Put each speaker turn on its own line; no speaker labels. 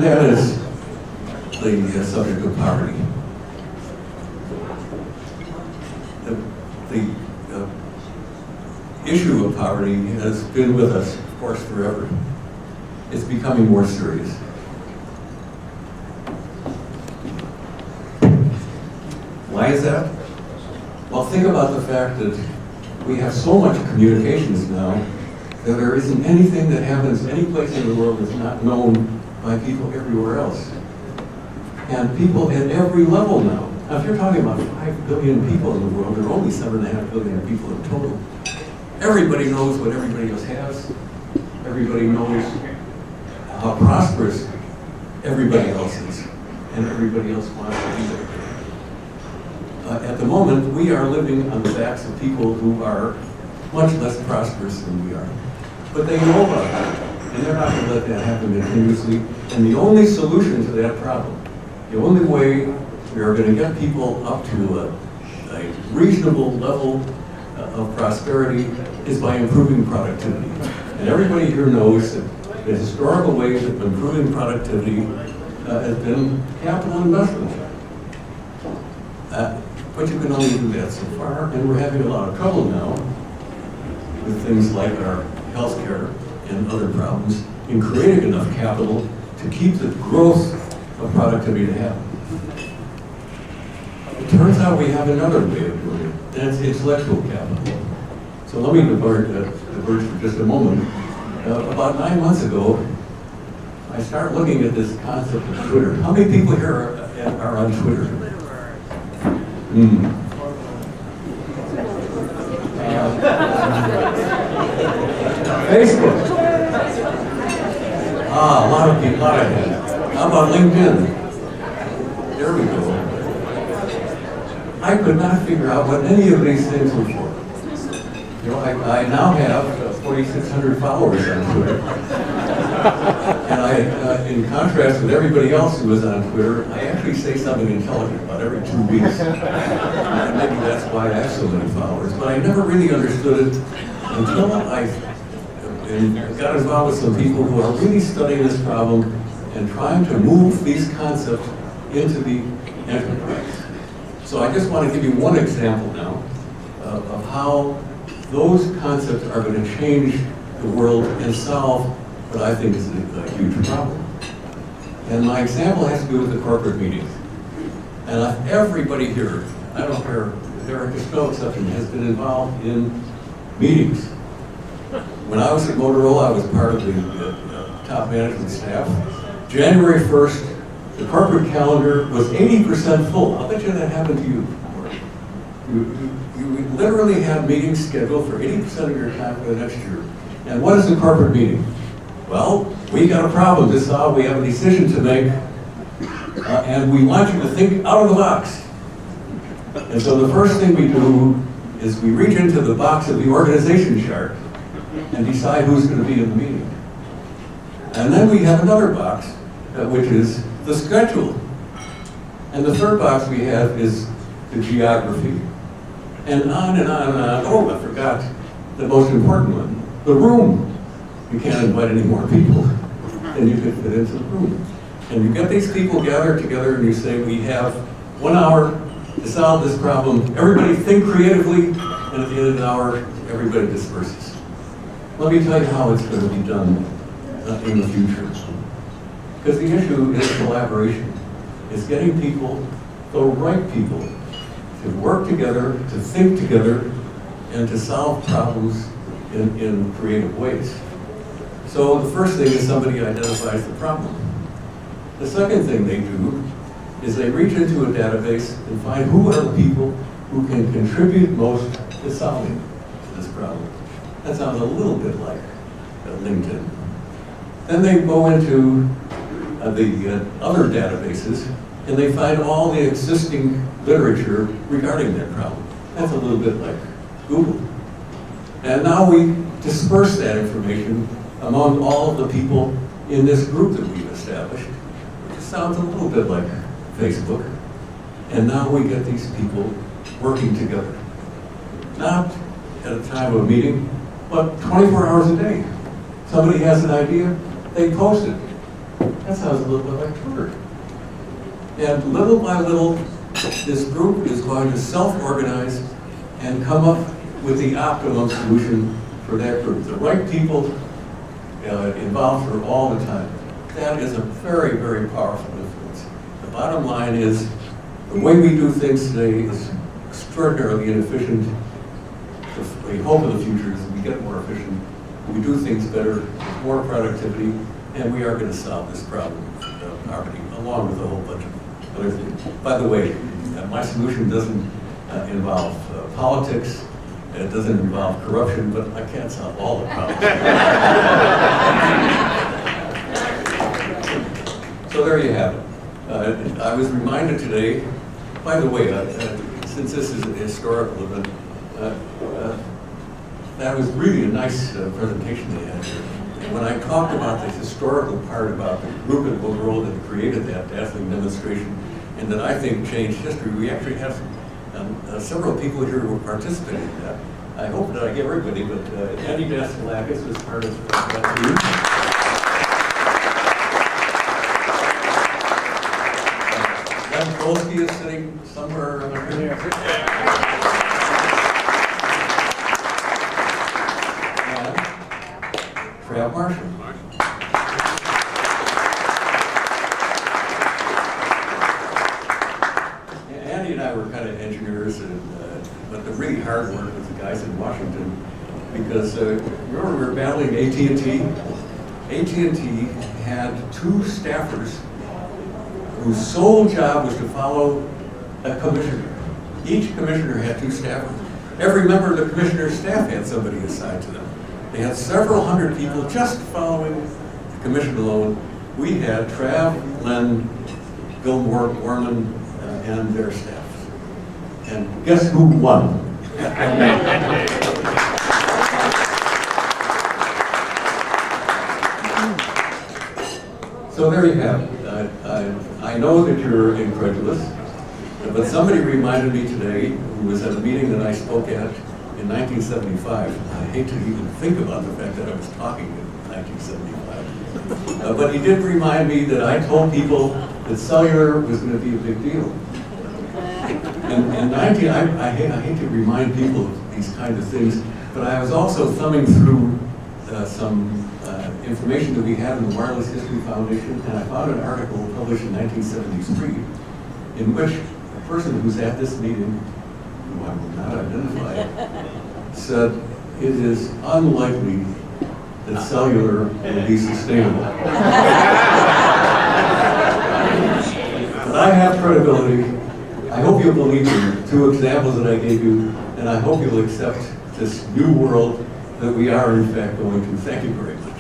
and that is the subject of poverty. The issue of poverty has been with us, of course, forever. It's becoming more serious. Why is that? Well, think about the fact that we have so much communications now that there isn't anything that happens any place in the world that's not known by people everywhere else. And people at every level now. Now, if you're talking about 5 billion people in the world, there are only 7.5 billion people in total. Everybody knows what everybody else has. Everybody knows how prosperous everybody else is, and everybody else wants to be there. At the moment, we are living on the backs of people who are much less prosperous than we are. But they know about it, and they're not going to let that happen continuously. And the only solution to that problem, the only way we are going to get people up to a reasonable level of prosperity is by improving productivity. And everybody here knows that the historical ways of improving productivity has been capital investment. But you can only do that so far, and we're having a lot of trouble now with things like our healthcare and other problems in creating enough capital to keep the growth of productivity to happen. It turns out we have another way of doing it, and it's intellectual capital. So let me diverge for just a moment. About 9 months ago, I started looking at this concept of Twitter. How many people here are on Twitter? Facebook. A lot of people, How about LinkedIn? There we go. I could not figure out what any of these things were for. You know, I now have 4,600 followers on Twitter. And in contrast with everybody else who was on Twitter, I actually say something intelligent about every 2 weeks. And maybe that's why I have so many followers. But I never really understood it until I got involved with some people who are really studying this problem and trying to move these concepts into the enterprise. So I just want to give you one example now of how those concepts are going to change the world and solve what I think is a huge problem. And my example has to do with the corporate meetings. And everybody here, I don't care, there is no exception, has been involved in meetings. When I was at Motorola, I was part of the top management staff. January 1st, the corporate calendar was 80% full. I'll bet you that happened to you. You literally have meetings scheduled for 80% of your time for the next year. And what is a corporate meeting? Well, we got a problem to solve, we have a decision to make, and we want you to think out of the box. And so the first thing we do is we reach into the box of the organization chart and decide who's going to be in the meeting. And then we have another box, which is the schedule. And the third box we have is the geography. And on and on and on. Oh, I forgot the most important one, the room. You can't invite any more people than you could fit into the room. And you get these people gathered together and you say, we have 1 hour to solve this problem. Everybody think creatively, and at the end of the hour, everybody disperses. Let me tell you how it's going to be done in the future. Because the issue is collaboration. It's getting people, the right people, to work together, to think together, and to solve problems in creative ways. So the first thing is somebody identifies the problem. The second thing they do is they reach into a database and find who are the people who can contribute most to solving this problem. That sounds a little bit like LinkedIn. Then they go into the other databases and they find all the existing literature regarding that problem. That's a little bit like Google. And now we disperse that information among all of the people in this group that we've established, which sounds a little bit like Facebook. And now we get these people working together. Not at a time of a meeting, but 24 hours a day. Somebody has an idea, they post it. That sounds a little bit like Twitter. And little by little, this group is going to self-organize and come up with the optimum solution for that group. The right people involved for all the time. That is a very, very powerful influence. The bottom line is, the way we do things today is extraordinarily inefficient. The hope of the future is that we get more efficient, we do things better, with more productivity, and we are going to solve this problem of poverty, along with a whole bunch of other things. By the way, my solution doesn't involve politics, it doesn't involve corruption, but I can't solve all the problems. So there you have it. I was reminded today, by the way, since this is a historical event, that was really a nice presentation they had here. And when I talked about the historical part about the group in the world that created that dazzling demonstration, and that I think changed history, we actually have several people here who participated in that. I hope that I get everybody, but Andy Daskalakis was part of that team. Len Kolsky is sitting somewhere around here. And Trav Marshall. Andy and I were kind of engineers, but the really hard work was the guys in Washington, because remember we were battling AT&T? AT&T had two staffers whose sole job was to follow a commissioner. Each commissioner had two staffers. Every member of the commissioner's staff had somebody assigned to them. They had several hundred people just following the commission alone. We had Trav, Len, Bill Warman, and their staff. And guess who won? So there you have it. I know that you're incredulous, but somebody reminded me today, who was at a meeting that I spoke at in 1975. I hate to even think about the fact that I was talking in 1975. But he did remind me that I told people that cellular was going to be a big deal. And I hate to remind people of these kinds of things, but I was also thumbing through some information that we had in the Wireless History Foundation, and I found an article published in 1973 in which a person who's at this meeting, who I will not identify, said it is unlikely that cellular will be sustainable. But I have credibility. I hope you'll believe the two examples that I gave you, and I hope you'll accept this new world that we are in fact going to. Thank you very much.